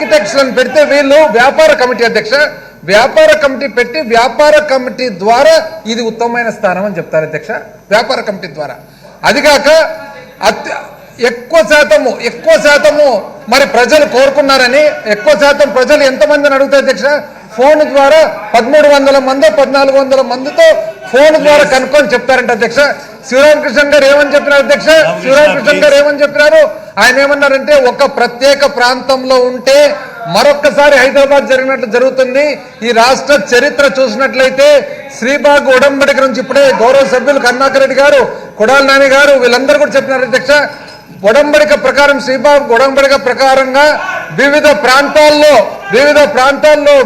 ఆర్కిటెక్ట్స్లను పెడితే వీళ్ళు వ్యాపార కమిటీ అధ్యక్ష వ్యాపార కమిటీ పెట్టి వ్యాపార కమిటీ ద్వారా ఇది ఉత్తమమైన స్థానం అని చెప్తారు అధ్యక్ష. వ్యాపార కమిటీ ద్వారా అదిగాక ఎక్కువ శాతము మరి ప్రజలు కోరుకున్నారని ఎక్కువ శాతం ప్రజలు ఎంతమందిని అడుగుతారు అధ్యక్ష? ఫోన్ ద్వారా 1300 మంది 1400 మందితో ఫోన్ ద్వారా కనుక్కొని చెప్తారంట అధ్యక్ష. శివరామకృష్ణ గారు ఏమని చెప్పినారు అధ్యక్ష? శివరామకృష్ణ గారు ఏమని చెప్పినారు? ఆయన ఏమన్నారంటే ఒక ప్రత్యేక ప్రాంతంలో ఉంటే మరొక్కసారి హైదరాబాద్ జరిగినట్లు జరుగుతుంది. ఈ రాష్ట్ర చరిత్ర చూసినట్లయితే శ్రీబాగ్ ఉడంబడిక నుంచి ఇప్పుడే గౌరవ సభ్యులు కరుణాకర్ రెడ్డి గారు, కొడాలి నాని గారు వీళ్ళందరూ కూడా చెప్పినారు అధ్యక్ష. ఉడంబడిక ప్రకారం శ్రీబాగ్ ఉడంబడిక ప్రకారంగా వివిధ ప్రాంతాల్లో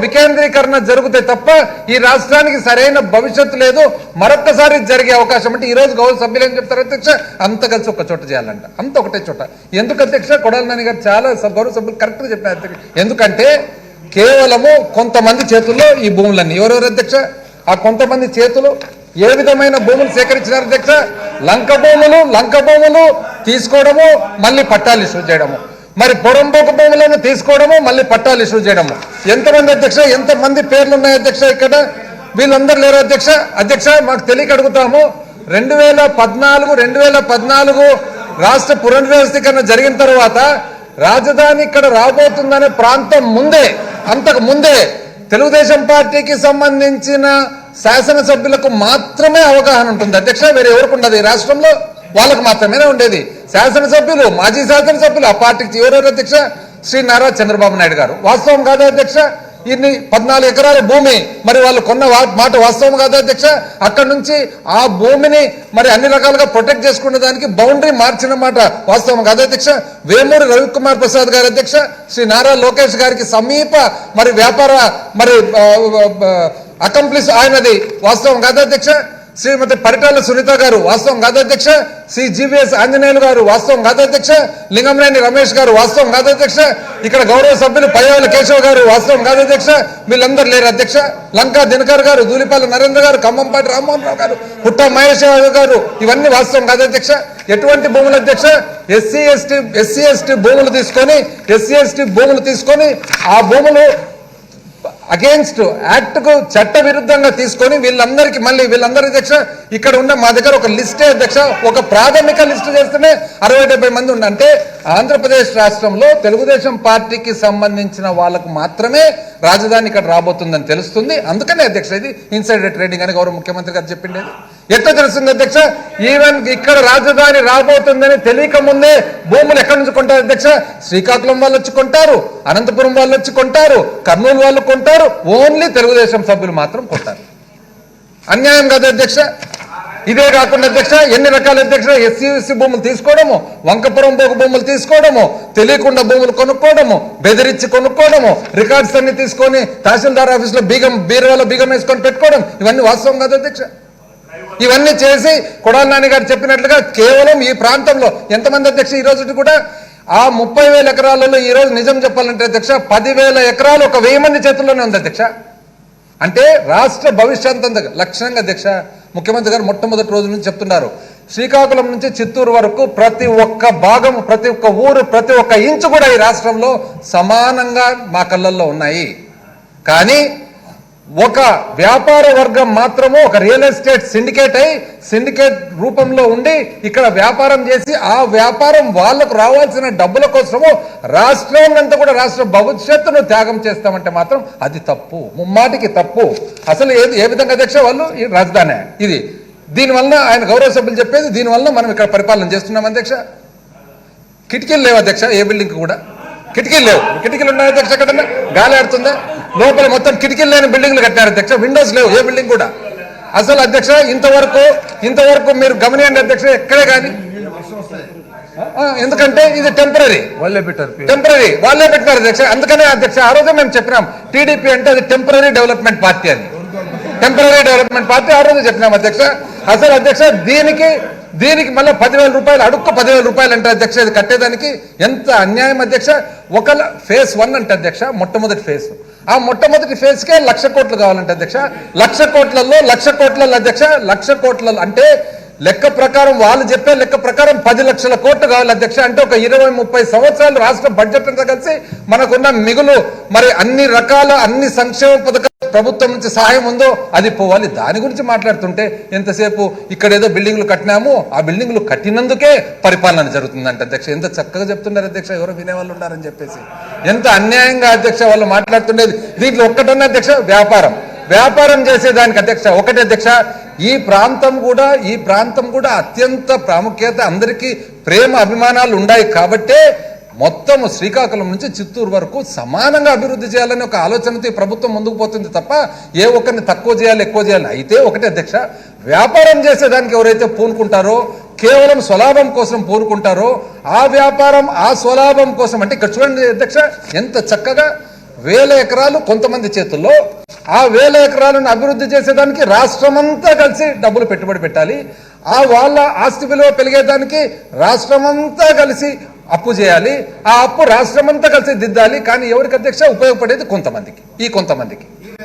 వికేంద్రీకరణ జరుగుతాయి తప్ప ఈ రాష్ట్రానికి సరైన భవిష్యత్తు లేదు. మరొక్కసారి జరిగే అవకాశం అంటే ఈ రోజు గౌరవ సభ్యులు ఏం చెప్తారు అధ్యక్ష? అంత కలిసి ఒక చోట చేయాలంట, అంత ఒకటే చోట. ఎందుకు అధ్యక్ష? కొడాలి నాని గారు చాలా గౌరవ సభ్యులు కరెక్ట్గా చెప్పినారు అధ్యక్ష. ఎందుకంటే కేవలము కొంతమంది చేతుల్లో ఈ భూములన్నీ ఎవరెవరు అధ్యక్ష? ఆ కొంతమంది చేతులు ఏ విధమైన భూములు సేకరించినారు అధ్యక్ష? లంక భూములు తీసుకోవడము, మళ్ళీ పట్టాలు ఇష్యూ చేయడము, మరి పొరంబోకు భూములను తీసుకోవడము, మళ్ళీ పట్టాలు ఇష్యూ చేయడము. ఎంతమంది అధ్యక్ష? ఎంతమంది పేర్లు ఉన్నాయి అధ్యక్ష ఇక్కడ? వీళ్ళందరూ లేరు అధ్యక్ష. అధ్యక్ష మాకు తెలియక అడుగుతాము, 2014 రాష్ట్ర పునర్వ్యవస్థీకరణ జరిగిన తర్వాత రాజధాని ఇక్కడ రాబోతుందనే ప్రాంతం అంతకు ముందే తెలుగుదేశం పార్టీకి సంబంధించిన శాసనసభ్యులకు మాత్రమే అవగాహన ఉంటుంది అధ్యక్ష. వేరే ఎవరికి ఉండదు. ఈ రాష్ట్రంలో వాళ్ళకు మాత్రమే ఉండేది. శాసనసభ్యులు, మాజీ శాసనసభ్యులు, ఆ పార్టీకి ఎవరెవరు అధ్యక్ష? శ్రీ నారా చంద్రబాబు నాయుడు గారు. వాస్తవం కాదా అధ్యక్ష? ఇన్ని 14 ఎకరాల భూమి మరి వాళ్ళు కొన్న మాట వాస్తవం కాదా అధ్యక్ష? అక్కడ నుంచి ఆ భూమిని మరి అన్ని రకాలుగా ప్రొటెక్ట్ చేసుకునే దానికి బౌండరీ మార్చిన మాట వాస్తవం కాదా అధ్యక్ష? వేమూరి రవికుమార్ ప్రసాద్ గారు అధ్యక్ష, శ్రీ నారా లోకేష్ గారికి సమీప మరి వ్యాపార మరి అకంప్లిస్ ఆయనది వాస్తవం కాదా అధ్యక్ష? శ్రీమతి పరిటాల సునీత గారు వాస్తవం కాదా అధ్యక్ష? శ్రీ జీవీఎస్ ఆంజనేయులు గారు వాస్తవం కాదా అధ్యక్ష? లింగంనేని రమేష్ గారు వాస్తవం కాదా అధ్యక్ష? ఇక్కడ గౌరవ సభ్యులు పయ్యావుల కేశవ్ గారు వాస్తవం కాదా అధ్యక్ష? వీళ్ళందరూ లేరు అధ్యక్ష. లంకా దినకర్ గారు, దూలిపాల నరేంద్ర గారు, ఖమ్మంపాటి రామ్మోహన్ రావు గారు, పుట్ట మహేష్ గారు, ఇవన్నీ వాస్తవం కాదా అధ్యక్ష? ఎటువంటి భూములు అధ్యక్ష? ఎస్సీ ఎస్టీ భూములు తీసుకొని ఆ భూములు అగేన్స్ట్ యాక్ట్ కు చట్ట విరుద్ధంగా తీసుకొని వీళ్ళందరూ అధ్యక్ష ఇక్కడ ఉన్న మా దగ్గర ఒక లిస్టే అధ్యక్ష, ఒక ప్రాథమిక లిస్టు చేస్తేనే 60-70 మంది అంటే ఆంధ్రప్రదేశ్ రాష్ట్రంలో తెలుగుదేశం పార్టీకి సంబంధించిన వాళ్ళకు మాత్రమే రాజధాని ఇక్కడ రాబోతుందని తెలుస్తుంది. అందుకనే అధ్యక్ష ఇది ఇన్సైడర్ ట్రేడింగ్ అని గౌరవ ముఖ్యమంత్రి గారు చెప్పిండేది. ఎట్లా తెలుస్తుంది అధ్యక్ష? ఈవెన్ ఇక్కడ రాజధాని రాబోతుందని తెలియక ముందే భూములు ఎక్కడి నుంచి కొంటారు అధ్యక్ష? శ్రీకాకుళం వాళ్ళు వచ్చి కొంటారు, అనంతపురం వాళ్ళు వచ్చి కొంటారు, కర్నూలు వాళ్ళు కొంటారు, ఓన్లీ తెలుగుదేశం సభ్యులు మాత్రం కొంటారు. అన్యాయం కదా అధ్యక్ష? ఇదే కాకుండా అధ్యక్ష ఎన్ని రకాల అధ్యక్ష ఎస్సీ భూములు తీసుకోవడము, వంకపురం పోకు భూములు తీసుకోవడము, తెలియకుండా భూములు కొనుక్కోవడము, బెదిరించి కొనుక్కోవడము, రికార్డ్స్ అన్ని తీసుకొని తహసీల్దార్ ఆఫీస్ లో బీరువాలో బీగం వేసుకొని పెట్టుకోవడం, ఇవన్నీ వాస్తవం కదా అధ్యక్ష? ఇవన్నీ చేసి కొడాలి నాని గారు చెప్పినట్లుగా కేవలం ఈ ప్రాంతంలో ఎంతమంది అధ్యక్ష ఈ రోజు కూడా ఆ 30,000 ఎకరాలలో ఈ రోజు నిజం చెప్పాలంటే అధ్యక్ష 10,000 ఎకరాలు ఒక 1000 మంది చేతుల్లోనే ఉంది అధ్యక్ష. అంటే రాష్ట్ర భవిష్యత్ అంత లక్ష్యంగా అధ్యక్ష ముఖ్యమంత్రి గారు మొట్టమొదటి రోజు నుంచి చెప్తున్నారు, శ్రీకాకుళం నుంచి చిత్తూరు వరకు ప్రతి ఒక్క భాగం, ప్రతి ఒక్క ఊరు, ప్రతి ఒక్క ఇంచు కూడా ఈ రాష్ట్రంలో సమానంగా మా కళ్ళల్లో ఉన్నాయి. కానీ ఒక వ్యాపార వర్గం మాత్రము ఒక రియల్ ఎస్టేట్ సిండికేట్ రూపంలో ఉండి ఇక్కడ వ్యాపారం చేసి ఆ వ్యాపారం వాళ్లకు రావాల్సిన డబ్బుల కోసము రాష్ట్రం అంతా కూడా రాష్ట్ర భవిష్యత్తును త్యాగం చేస్తామంటే మాత్రం అది తప్పు, ముమ్మాటికి తప్పు. అసలు ఏ విధంగా అధ్యక్ష వాళ్ళు ఈ రాజధాని ఇది, దీనివల్ల ఆయన గౌరవ సభ్యులు చెప్పేది దీనివల్ల మనం ఇక్కడ పరిపాలన చేస్తున్నాం అధ్యక్ష. కిటికీలు లేవు అధ్యక్ష, ఏ బిల్డింగ్ కూడా కిటికీలు లేవు. కిటికీలు ఉన్నాయి అధ్యక్ష, ఎక్కడన్నా గాలి ఆడుతుందా? లోపల మొత్తం కిటికీలు లేని బిల్డింగ్లు కట్టారు అధ్యక్ష, విండోస్ లేవు ఏ బిల్డింగ్ కూడా. అసలు అధ్యక్ష ఇంతవరకు మీరు గమనియండి అధ్యక్ష ఎక్కడే కానీ, ఎందుకంటే ఇది టెంపరీ వాళ్ళే పెట్టారు అధ్యక్ష. అందుకనే అధ్యక్ష ఆ రోజే మేము చెప్పినాం టీడీపీ అంటే అది టెంపరీ డెవలప్మెంట్ పార్టీ అని, టెంపరీ డెవలప్మెంట్ పార్టీ ఆ రోజు చెప్పినాం అధ్యక్ష. అసలు అధ్యక్ష దీనికి మళ్ళీ 10,000 రూపాయలు అడుక్కు 10,000 రూపాయలు అంటే అధ్యక్ష ఇది కట్టేదానికి ఎంత అన్యాయం అధ్యక్ష. ఒక ఫేజ్ 1 అంటే అధ్యక్ష మొట్టమొదటి ఫేజ్, ఆ మొట్టమొదటి ఫేజ్కే 1,00,00,000 కోట్లు కావాలంటే అధ్యక్ష. 1,00,00,000 కోట్లలో అధ్యక్ష 1,00,00,000 అంటే లెక్క ప్రకారం వాళ్ళు చెప్పే లెక్క ప్రకారం 10 లక్షల కోట్లు కావాలి అధ్యక్ష. అంటే ఒక 20-30 సంవత్సరాలు రాష్ట్ర బడ్జెట్ అంతా కలిసి మనకున్న మిగులు మరి అన్ని సంక్షేమ పథకాలు ప్రభుత్వం నుంచి సహాయం ఉందో అది పోవాలి. దాని గురించి మాట్లాడుతుంటే ఎంతసేపు ఇక్కడ ఏదో బిల్డింగ్లు కట్టినాము, ఆ బిల్డింగ్లు కట్టినందుకే పరిపాలన జరుగుతుందంట అధ్యక్ష. ఎంత చక్కగా చెప్తున్నారు అధ్యక్ష, ఎవరో వినేవాళ్ళు ఉన్నారని చెప్పేసి. ఎంత అన్యాయంగా అధ్యక్ష వాళ్ళు మాట్లాడుతుండేది. దీంట్లో ఒక్కటన్నా అధ్యక్ష వ్యాపారం చేసేదానికి అధ్యక్ష ఒకటి అధ్యక్ష, ఈ ప్రాంతం కూడా అత్యంత ప్రాముఖ్యత, అందరికీ ప్రేమ అభిమానాలు ఉన్నాయి కాబట్టే మొత్తం శ్రీకాకుళం నుంచి చిత్తూరు వరకు సమానంగా అభివృద్ధి చేయాలని ఒక ఆలోచనతో ఈ ప్రభుత్వం ముందుకు పోతుంది తప్ప ఏ ఒక్కరిని తక్కువ చేయాలి ఎక్కువ చేయాలి. అయితే ఒకటి అధ్యక్ష, వ్యాపారం చేసేదానికి ఎవరైతే పూనుకుంటారో, కేవలం స్వలాభం కోసం పూనుకుంటారో, ఆ వ్యాపారం ఆ స్వలాభం కోసం అంటే ఇక్కడ చూడండి అధ్యక్ష ఎంత చక్కగా 1000 ఎకరాలు కొంతమంది చేతుల్లో, ఆ 1000 ఎకరాలను అభివృద్ధి చేసేదానికి రాష్ట్రమంతా కలిసి డబ్బులు పెట్టుబడి పెట్టాలి. ఆ వాళ్ళ ఆస్తి విలువ పెరిగేదానికి రాష్ట్రమంతా కలిసి అప్పు చేయాలి. ఆ అప్పు రాష్ట్రమంతా కలిసి దిద్దాలి. కానీ ఎవరికి అధ్యక్ష ఉపయోగపడేది కొంతమందికి.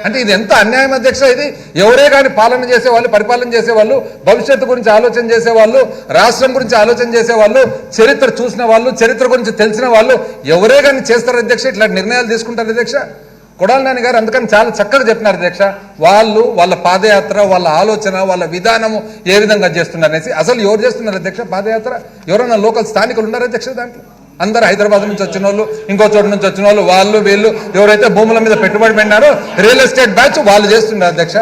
అంటే ఇది ఎంత అన్యాయం అధ్యక్ష. ఇది ఎవరే కానీ పాలన చేసేవాళ్ళు, పరిపాలన చేసేవాళ్ళు, భవిష్యత్తు గురించి ఆలోచన చేసేవాళ్ళు, రాష్ట్రం గురించి ఆలోచన చేసేవాళ్ళు, చరిత్ర చూసిన వాళ్ళు, చరిత్ర గురించి తెలిసిన వాళ్ళు ఎవరే కానీ చేస్తారు అధ్యక్ష, ఇట్లా నిర్ణయాలు తీసుకుంటారు అధ్యక్ష. కొడాలి నాని గారు అందుకని చాలా చక్కగా చెప్పినారు అధ్యక్ష. వాళ్ళ పాదయాత్ర, వాళ్ళ ఆలోచన, వాళ్ళ విధానము ఏ విధంగా చేస్తున్నారు అనేసి. అసలు ఎవరు చేస్తున్నారు అధ్యక్ష పాదయాత్ర? ఎవరైనా లోకల్ స్థానికులు ఉన్నారు అధ్యక్ష దాంట్లో? అందరు హైదరాబాద్ నుంచి వచ్చిన వాళ్ళు, ఇంకో చోటు నుంచి వచ్చిన వాళ్ళు వీళ్ళు ఎవరైతే భూముల మీద పెట్టుబడి పెట్టినారో రియల్ ఎస్టేట్ బ్యాచ్ వాళ్ళు చేస్తున్నారు అధ్యక్ష.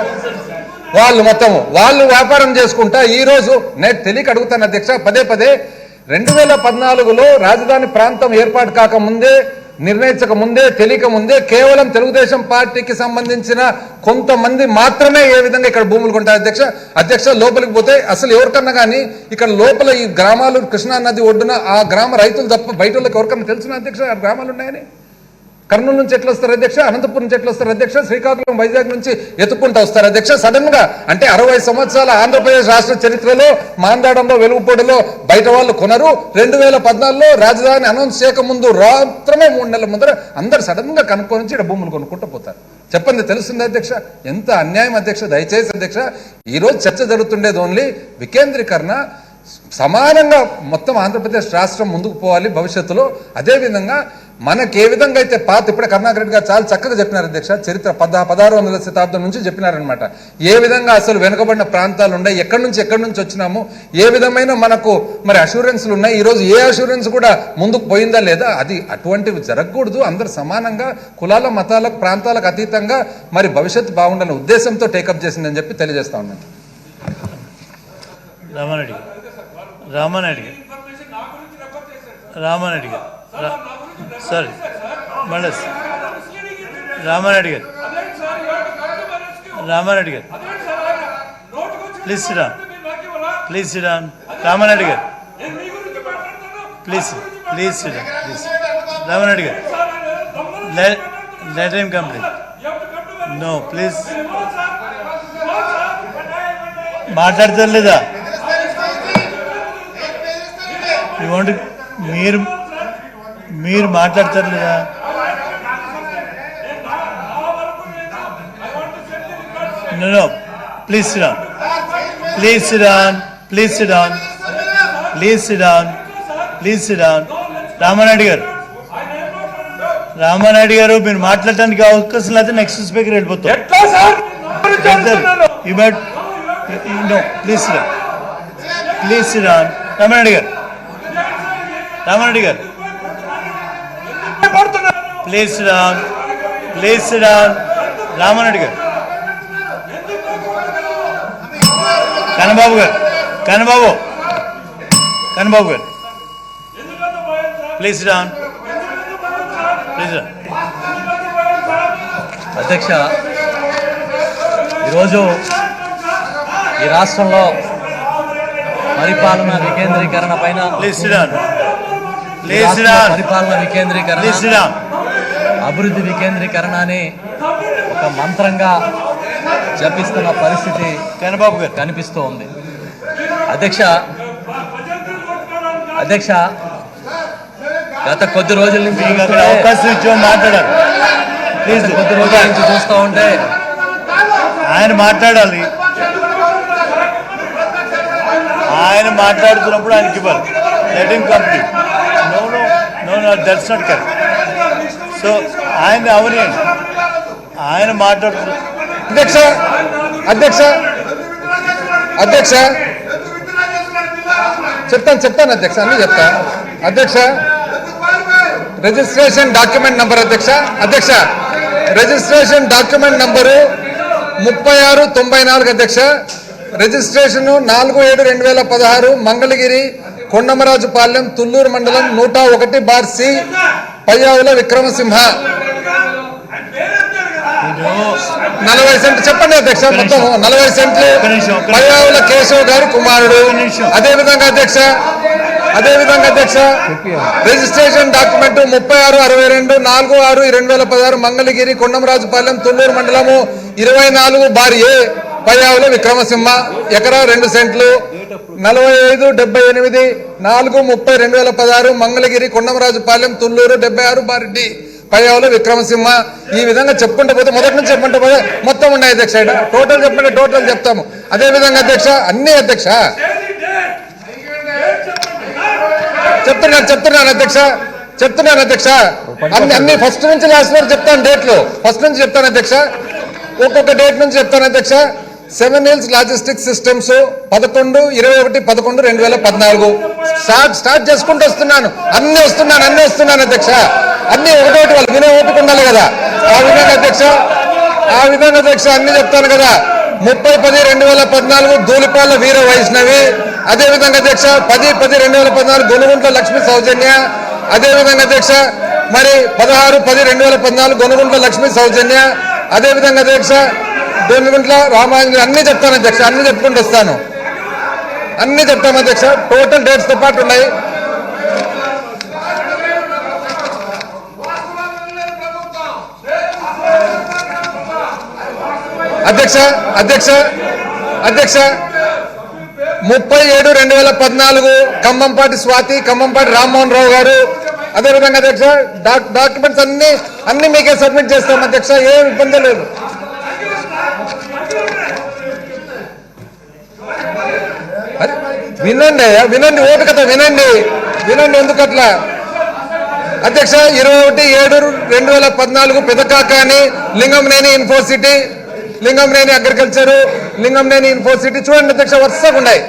వాళ్ళు వ్యాపారం చేసుకుంటా ఈ రోజు నేను తెలియక అడుగుతాను అధ్యక్ష పదే 2014లో రాజధాని ప్రాంతం ఏర్పాటు కాకముందే, నిర్ణయించక ముందే, తెలియక ముందే కేవలం తెలుగుదేశం పార్టీకి సంబంధించిన కొంతమంది మాత్రమే ఏ విధంగా ఇక్కడ భూములు కొంటారు అధ్యక్ష. లోపలికి పోతే అసలు ఎవరికన్నా కానీ ఇక్కడ లోపల ఈ గ్రామాలు కృష్ణా నది ఒడ్డున ఆ గ్రామ రైతులు తప్ప బయట వాళ్ళకి ఎవరికన్నా తెలుసునా అధ్యక్ష ఆ గ్రామాలు ఉన్నాయని? కర్నూలు నుంచి ఎట్లా వస్తారు అధ్యక్ష? అనంతపురం నుంచి ఎట్లా వస్తారు అధ్యక్ష? శ్రీకాకుళం, వైజాగ్ నుంచి ఎత్తుకుంటూ వస్తారు అధ్యక్ష. సడన్ గా అంటే 60 సంవత్సరాల ఆంధ్రప్రదేశ్ రాష్ట్ర చరిత్రలో మాందాడంలో, వెలుగుపూడిలో బయట వాళ్ళు కొనరు. 2014లో రాజధాని అనౌన్స్ చేయకముందు మాత్రమే 3 నెలల ముందర అందరు సడన్ గా కనుక్కొని ఇక్కడ భూములు కొనుక్కుంటూ పోతారు. చెప్పండి, తెలుస్తుంది అధ్యక్ష? ఎంత అన్యాయం అధ్యక్ష. దయచేసి అధ్యక్ష, ఈరోజు చర్చ జరుగుతుండేది ఓన్లీ వికేంద్రీకరణ, సమానంగా మొత్తం ఆంధ్రప్రదేశ్ రాష్ట్రం ముందుకు పోవాలి భవిష్యత్తులో. అదేవిధంగా మనకి ఏ విధంగా అయితే ఇప్పుడే కరుణాకర్ రెడ్డి గారు చాలా చక్కగా చెప్పినారు అధ్యక్ష. చరిత్ర 16వ శతాబ్దం నుంచి చెప్పినారనమాట. ఏ విధంగా అసలు వెనుకబడిన ప్రాంతాలు ఉన్నాయి, ఎక్కడి నుంచి వచ్చినాము, ఏ విధమైన మనకు మరి అష్యూరెన్స్లు ఉన్నాయి, ఈరోజు ఏ అష్యూరెన్స్ కూడా ముందుకు పోయిందా లేదా, అది అటువంటివి జరగకూడదు. అందరు సమానంగా కులాల, మతాలకు, ప్రాంతాలకు అతీతంగా మరి భవిష్యత్తు బాగుండాలనే ఉద్దేశంతో టేకప్ చేసిందని చెప్పి తెలియజేస్తా ఉన్నాను. రామారెడ్డి గారు సారీ మళ్ళీ రామారెడ్డి గారు ప్లీజ్ సిడాన్ రామారెడ్డి గారు ప్లీజ్ రామారెడ్డి గారు let him complete. No please మాట్లాడతారు లేదా? మీరు మాట్లాడతారు లేదా? నో ప్లీజ్ సిడాన్ రామారెడ్డి గారు మీరు మాట్లాడటానికి అవకాశం లేకపోతే నెక్స్ట్ స్పీకర్ వెళ్ళిపోతాం. ప్లీజ్ సిడాన్ రామారెడ్డి గారు ప్లీజ్ సిడాన్ రామారెడ్డి గారు కన్నబాబు గారు ప్లీజ్ సిడాన్ అధ్యక్ష, ఈరోజు ఈ రాష్ట్రంలో పరిపాలన వికేంద్రీకరణ పైన పరిపాలన వికేంద్రీకరణ, అభివృద్ధి వికేంద్రీకరణ అని ఒక మంత్రంగా జపిస్తున్న పరిస్థితి కనిపిస్తూ ఉంది. అధ్యక్ష గత కొద్ది రోజుల నుంచి మాట్లాడారు. కొద్ది రోజుల నుంచి చూస్తూ ఉంటే ఆయన మాట్లాడాలి. ఆయన మాట్లాడుతున్నప్పుడు ఆయనకి ఇవ్వాలి. Let him complete. No no no no that's not correct. So ఆయన అవనియండి, ఆయన మాట్లాడుతున్నారు. అధ్యక్ష అధ్యక్ష అధ్యక్ష చెప్తాను అధ్యక్ష, అన్ని చెప్తా. అధ్యక్ష రిజిస్ట్రేషన్ డాక్యుమెంట్ నంబర్ అధ్యక్ష రిజిస్ట్రేషన్ డాక్యుమెంట్ నంబరు 3694 అధ్యక్ష. రిజిస్ట్రేషన్ 4/7/2016 మంగళగిరి కొండమరాజుపాలెం తుళ్ళూరు మండలం 101/C పయ్యావుల విక్రమసింహ 40 సెంట్లు. చెప్పండి అధ్యక్ష, మొత్తం 40 సెంట్లు పయ్యావుల కేశవ్ గారి కుమారుడు. అదేవిధంగా అధ్యక్ష రిజిస్ట్రేషన్ డాక్యుమెంట్ 3662 4/6/2016 మంగళగిరి కొండమరాజుపాలెం తుళ్ళూరు మండలము 24/A పయ్యావుల విక్రమసింహ ఎకరా 2 సెంట్లు 45/78 4/30/2016 మంగళగిరి కొండమరాజుపాలెం తుళ్ళూరు 76/D పయ్యావుల విక్రమసింహ. ఈ విధంగా చెప్పుకుంటూ పోతే మొదటి నుంచి చెప్పుకుంటూ పోతే మొత్తం ఉన్నాయి అధ్యక్ష. టోటల్ చెప్పండి, టోటల్ చెప్తాము. అదేవిధంగా అధ్యక్ష అన్ని అధ్యక్ష చెప్తున్నాను అధ్యక్ష అన్ని ఫస్ట్ నుంచి లాస్ట్ వరకు చెప్తాను. డేట్లు ఫస్ట్ నుంచి చెప్తాను అధ్యక్ష, ఒక్కొక్క డేట్ నుంచి చెప్తాను అధ్యక్ష. 7 Hills లాజిస్టిక్స్ సిస్టమ్స్ 11/21/2014 స్టార్ట్ చేసుకుంటూ వస్తున్నాను. అన్ని వస్తున్నాను అధ్యక్ష. అన్ని ఒకటోటి వాళ్ళు వినే ఓపిక ఉండాలి కదా. ఆ విధంగా అధ్యక్ష అన్ని చెప్తాను కదా. 30/10/2014 ధూళిపాల వీర వైష్ణవి. అదేవిధంగా అధ్యక్ష 10/10/2014 గొనుగుంట్ల లక్ష్మీ సౌజన్య. అదేవిధంగా అధ్యక్ష మరి 16/10/2014 గొనుగుంట్ల లక్ష్మీ సౌజన్య. అదేవిధంగా అధ్యక్ష గొనుగుంట్ల రామాంజలి. అన్ని చెప్తాను అధ్యక్ష, అన్ని చెప్పుకుంటూ వస్తాను. అన్ని చెప్తాను అధ్యక్ష, టోటల్ డేట్స్ తో పాటు ఉన్నాయి. అధ్యక్ష 30/7/2014 ఖమ్మంపాటి స్వాతి, ఖమ్మంపాటి రామ్మోహన్ రావు గారు. అదేవిధంగా అధ్యక్ష డాక్యుమెంట్స్ అన్ని మీకే సబ్మిట్ చేస్తాం అధ్యక్ష, ఏం ఇబ్బంది లేదు. వినండి ఓపికత వినండి ఎందుకట్లా అధ్యక్ష. 21/7/2014 పెదకాకాని, లింగంనేని ఇన్ఫోసిటీ, లింగంనేని అగ్రికల్చర్, లింగంనేని ఇన్ఫోసిటీ. చూడండి అధ్యక్ష వరుసగా ఉన్నాయి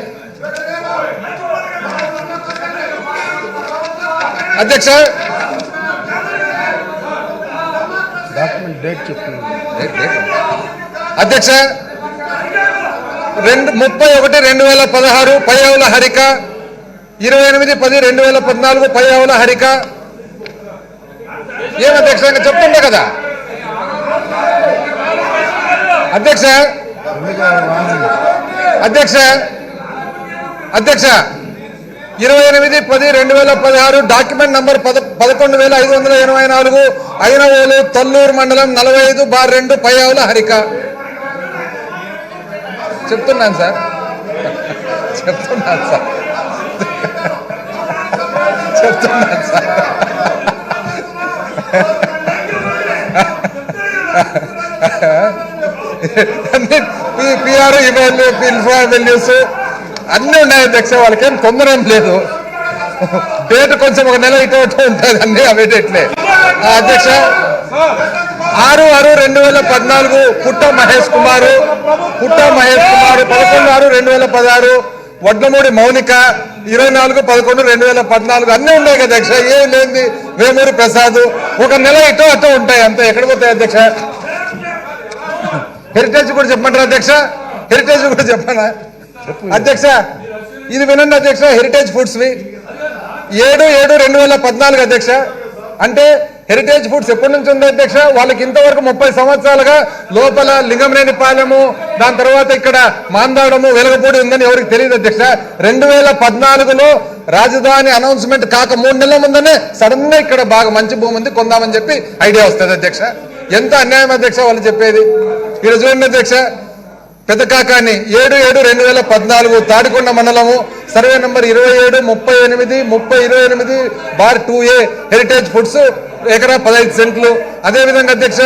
అధ్యక్ష. అధ్యక్ష 30/1/2016 పయ్యావుల హరిక, 28/10/2014 పయ్యావుల హరిక. ఏం అధ్యక్ష చెప్తుండే కదా అధ్యక్ష 28/10/2016 డాక్యుమెంట్ నంబర్ 11,584 అయినవోలు తల్లూరు మండలం 45/2 పయ్యావుల హరిక. చెప్తున్నాను సార్ పిఆర్ ఇన్ఫార్మల్యూస్ అన్నీ ఉన్నాయి అధ్యక్ష. వాళ్ళకేం తొందర ఏం లేదు. డేట్ కొంచెం ఒక నెల ఇటు ఉంటుంది, అన్ని అవే డేట్లే అధ్యక్ష. 6/6/2014 పుట్ట మహేష్ కుమార్ 11/6/2016 వడ్లమూడి మౌనిక 24/11/2014 అన్నీ ఉన్నాయి కదా అధ్యక్ష. ఏం లేని వేమూరి ప్రసాద్ ఒక నెల ఇటు అటు ఉంటాయి అంతే. ఎక్కడ పోతాయి అధ్యక్ష? హెరిటేజ్ కూడా చెప్పమంటారా అధ్యక్ష? హెరిటేజ్ కూడా చెప్పనా అధ్యక్ష? ఇది వినండి అధ్యక్ష. హెరిటేజ్ ఫుడ్స్వి 7/7/2014 అధ్యక్ష. అంటే హెరిటేజ్ ఫుడ్స్ ఎప్పటి నుంచి ఉంది అధ్యక్ష? వాళ్ళకి ఇంతవరకు 30 సంవత్సరాలుగా లోపల లింగంనేని పాలెము, దాని తర్వాత ఇక్కడ మాందాడము, వెలగపూడి ఉందని ఎవరికి తెలియదు అధ్యక్ష. 2014లో రాజధాని అనౌన్స్మెంట్ కాక 3 నెలల ముందనే సడన్ గా ఇక్కడ బాగా మంచి భూమి ఉంది కొందామని చెప్పి ఐడియా వస్తుంది అధ్యక్ష. ఎంత అన్యాయం అధ్యక్ష వాళ్ళు చెప్పేది. ఇక్కడ చూడండి అధ్యక్ష, పెదకాకాని 7/7/2014 తాడికొండ మండలము survey number 27/30/28/2A heritage foods ఎకరా 15 సెంట్లు. అదేవిధంగా అధ్యక్ష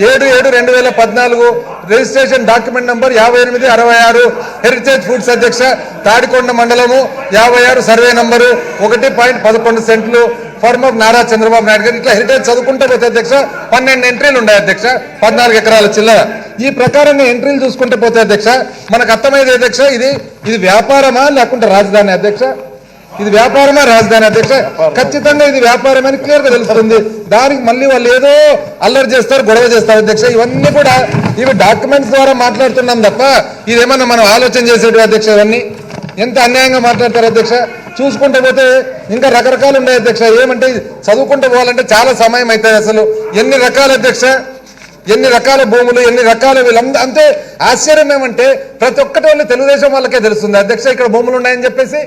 7/7/2014 registration document number 5866 heritage foods అధ్యక్ష తాడికొండ మండలము 56 సర్వే నంబరు 1.11 సెంట్లు ఫార్మ్ ఆఫ్ నారా చంద్రబాబు నాయుడు గారు. ఇట్లా హెరిటేజ్ చదువుకుంటే పోతే అధ్యక్ష 12 ఎంట్రీలు ఉన్నాయి అధ్యక్ష, 14 ఎకరాల చిల్లర. ఈ ప్రకారంగా ఎంట్రీలు చూసుకుంటే పోతే అధ్యక్ష మనకు అర్థమైంది అధ్యక్ష, ఇది వ్యాపారమా లేకుంటే రాజధాని అధ్యక్ష? ఇది వ్యాపారమా రాజధాని అధ్యక్ష? ఖచ్చితంగా ఇది వ్యాపారం అని క్లియర్ గా తెలుస్తుంది. దానికి మళ్ళీ వాళ్ళు ఏదో అల్లరి చేస్తారు, గొడవ చేస్తారు అధ్యక్ష. ఇవన్నీ కూడా ఇవి డాక్యుమెంట్స్ ద్వారా మాట్లాడుతున్నాం తప్ప ఇదేమన్నా మనం ఆలోచన చేసేటి అధ్యక్ష. ఇవన్నీ ఎంత అన్యాయంగా మాట్లాడతారు అధ్యక్ష. చూసుకుంటే పోతే ఇంకా రకరకాలు ఉన్నాయి అధ్యక్ష. ఏమంటే చదువుకుంటూ పోవాలంటే చాలా సమయం అవుతుంది. అసలు ఎన్ని రకాల అధ్యక్ష, ఎన్ని రకాల భూములు, ఎన్ని రకాల వీళ్ళంతా. అంతే ఆశ్చర్యం ఏమంటే ప్రతి ఒక్కటి వాళ్ళు తెలుగుదేశం వాళ్ళకే తెలుస్తుంది అధ్యక్ష ఇక్కడ భూములు ఉన్నాయని చెప్పేసి.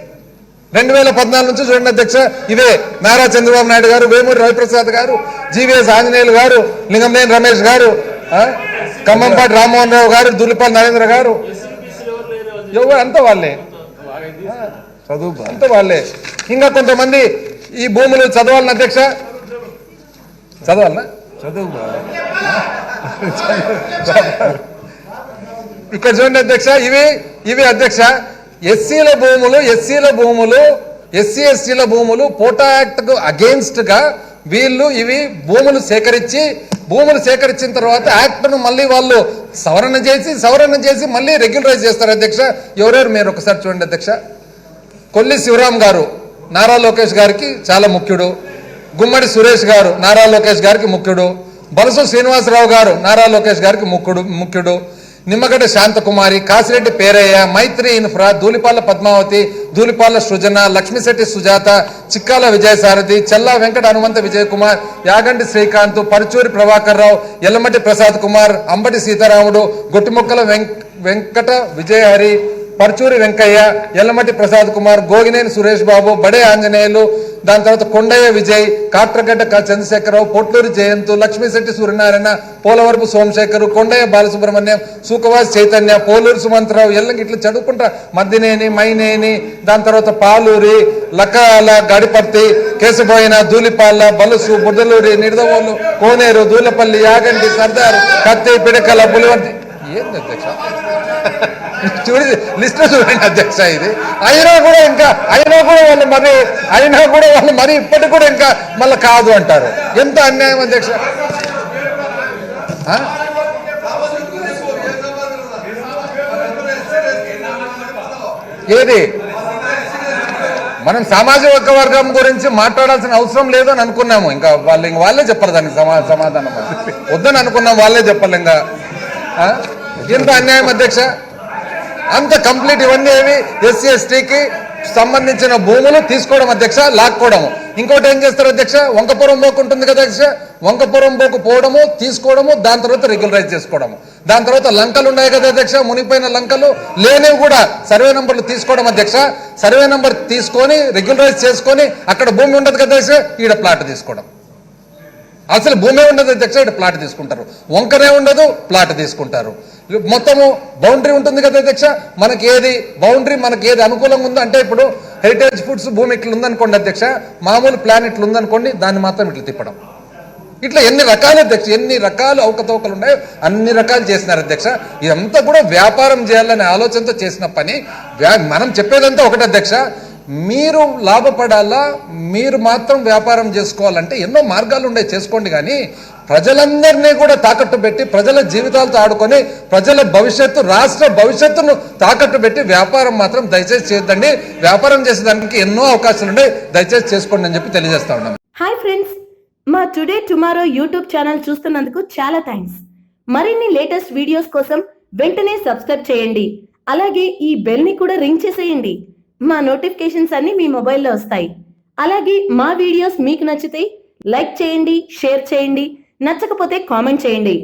2014 నుంచి చూడండి అధ్యక్ష, ఇవే నారా చంద్రబాబు నాయుడు గారు, వేమూరి రవిప్రసాద్ గారు, జీవీఎస్ ఆంజనేయులు గారు, లింగంనేని రమేష్ గారు, ఖమ్మంపాటి రామ్మోహన్ రావు గారు, దుల్లిపల్లి నరేంద్ర గారు, ఎవరు అంతా వాళ్ళే, చదువు అంతా వాళ్ళే. ఇంకా కొంతమంది ఈ భూములు చదవాలని అధ్యక్ష, చదవాలనా? చదువు ఇక్కడ చూడండి అధ్యక్ష, ఇవి అధ్యక్ష ఎస్సీల భూములు ఎస్సీ ఎస్టీల భూములు పోటా యాక్ట్ కు అగేన్స్ట్ గా వీళ్ళు ఇవి భూములు సేకరించిన తర్వాత యాక్ట్ ను మళ్ళీ వాళ్ళు సవరణ చేసి మళ్ళీ రెగ్యులరైజ్ చేస్తారు అధ్యక్ష. ఎవరెవరు మీరు ఒకసారి చూడండి అధ్యక్ష. కొల్లి శివరాం గారు నారా లోకేష్ గారికి చాలా ముఖ్యుడు, గుమ్మడి సురేష్ గారు నారా లోకేష్ గారికి ముఖ్యుడు, బలసు శ్రీనివాసరావు గారు నారా లోకేష్ గారికి ముఖ్యుడు, నిమ్మగడ్డ శాంతకుమారి, కాసిరెడ్డి పేరయ్య, మైత్రి ఇన్ఫ్రా, ధూళిపాల పద్మావతి, ధూళిపాల సృజన, లక్ష్మిశెట్టి సుజాత, చిక్కాల విజయసారథి, చల్లా వెంకట హనుమంత విజయ్ కుమార్, యాగంటి శ్రీకాంత్, పరుచూరి ప్రభాకర్ రావు, ఎల్లమటి ప్రసాద్ కుమార్, అంబటి సీతారాముడు, గొట్టిముక్కల వెంకట విజయహరి, పరుచూరి వెంకయ్య, ఎల్లమటి ప్రసాద్ కుమార్, గోగినేని సురేష్ బాబు, బడే ఆంజనేయులు, దాని తర్వాత కొండయ్య విజయ్, కాట్రగడ్డ చంద్రశేఖరరావు, పొట్లూరి జయంతు, లక్ష్మీశెట్టి సూర్యనారాయణ, పోలవరపు సోమశేఖరు, కొండయ్య బాలసుబ్రహ్మణ్యం, సూకవాసి చైతన్య, పోలూరు సుమంతరావు, ఎల్లంగి ఇట్లా చదువుకుంటా మద్దినేని, మైనేని, దాని తర్వాత పాలూరి, లకాల, గడిపర్తి, కేశబోయిన, ధూళిపాల, బలుసు, బుడ్డలూరి, నిడదవోలు, కోనేరు, దూలపల్లి, యాగంటి, సర్దార్, కత్తి, పిడకల, పులివంతి. ఏంది అధ్యక్ష చూడండి లిస్ట్ చూడండి అధ్యక్ష. ఇది అయినా కూడా వాళ్ళు మరి ఇప్పటికి కూడా ఇంకా మళ్ళీ కాదు అంటారు. ఎంత అన్యాయం అధ్యక్ష. ఏది మనం సామాజిక వర్గం గురించి మాట్లాడాల్సిన అవసరం లేదని అనుకున్నాము. ఇంకా వాళ్ళే చెప్పాలి దానికి సమాధానం. వద్దని అనుకున్నాం, వాళ్ళే చెప్పాలి. ఇంకా ఎంత అన్యాయం అధ్యక్ష. అంత కంప్లీట్ ఇవన్నీ ఏవి ఎస్సీ ఎస్టీకి సంబంధించిన భూములు తీసుకోవడం అధ్యక్ష, లాక్కోవడము. ఇంకోటి ఏం చేస్తారు అధ్యక్ష, వంకపురం పోకు ఉంటుంది కదా అధ్యక్ష, వంకపురం పోకు పోవడము, తీసుకోవడము, దాని తర్వాత రెగ్యులరైజ్ చేసుకోవడము. దాని తర్వాత లంకలు ఉన్నాయి కదా అధ్యక్ష, మునిగిపోయిన లంకలు లేనివి కూడా సర్వే నంబర్లు తీసుకోవడం అధ్యక్ష. సర్వే నంబర్ తీసుకొని రెగ్యులరైజ్ చేసుకొని అక్కడ భూమి ఉండదు కదా అధ్యక్ష, ఈడ ప్లాట్ తీసుకోవడం. అసలు భూమే ఉండదు అధ్యక్ష, ఇక్కడ ప్లాట్ తీసుకుంటారు. వంకనే ఉండదు, ప్లాట్ తీసుకుంటారు. మొత్తము బౌండరీ ఉంటుంది కదా అధ్యక్ష. మనకి ఏది అనుకూలంగా ఉందో అంటే ఇప్పుడు హెరిటేజ్ ఫుడ్స్ భూమి ఇట్లా ఉందనుకోండి అధ్యక్ష, మామూలు ప్లాన్ ఇట్లా ఉందనుకోండి, దాన్ని మాత్రం ఇట్లా తిప్పడం. ఇట్లా ఎన్ని రకాలు అధ్యక్ష, ఎన్ని రకాలు అవకతవకలు ఉన్నాయో అన్ని రకాలు చేసినారు అధ్యక్ష. ఇదంతా కూడా వ్యాపారం చేయాలనే ఆలోచనతో చేసిన పని. మనం చెప్పేదంతా ఒకటి అధ్యక్ష, మీరు లాభపడాలా, మీరు మాత్రం వ్యాపారం చేసుకోవాలంటే ఎన్నో మార్గాలు ఉన్నాయి, చేసుకోండి. కానీ ప్రజలందరినీ కూడా తాకట్టు పెట్టి, ప్రజల జీవితాలతో ఆడుకొని, ప్రజల భవిష్యత్తు, రాష్ట్ర భవిష్యత్తును తాకట్టు పెట్టి వ్యాపారం మాత్రం దయచేసి చేయొద్దండి. వ్యాపారం చేసేదానికి ఎన్నో అవకాశాలు ఉన్నాయి, దయచేసి చేసుకోండి అని చెప్పి తెలియజేస్తా ఉన్నాం. హాయ్ ఫ్రెండ్స్, మా టుడే టుమారో యూట్యూబ్ ఛానల్ చూస్తున్నందుకు చాలా థ్యాంక్స్. మరిన్ని లేటెస్ట్ వీడియోస్ కోసం వెంటనే సబ్స్క్రైబ్ చేయండి. అలాగే ఈ బెల్ ని కూడా రింగ్ చేసేయండి. మా నోటిఫికేషన్స్ అన్ని మీ మొబైల్లో వస్తాయి. అలాగే మా వీడియోస్ మీకు నచ్చితే లైక్ చేయండి, షేర్ చేయండి, నచ్చకపోతే కామెంట్ చేయండి.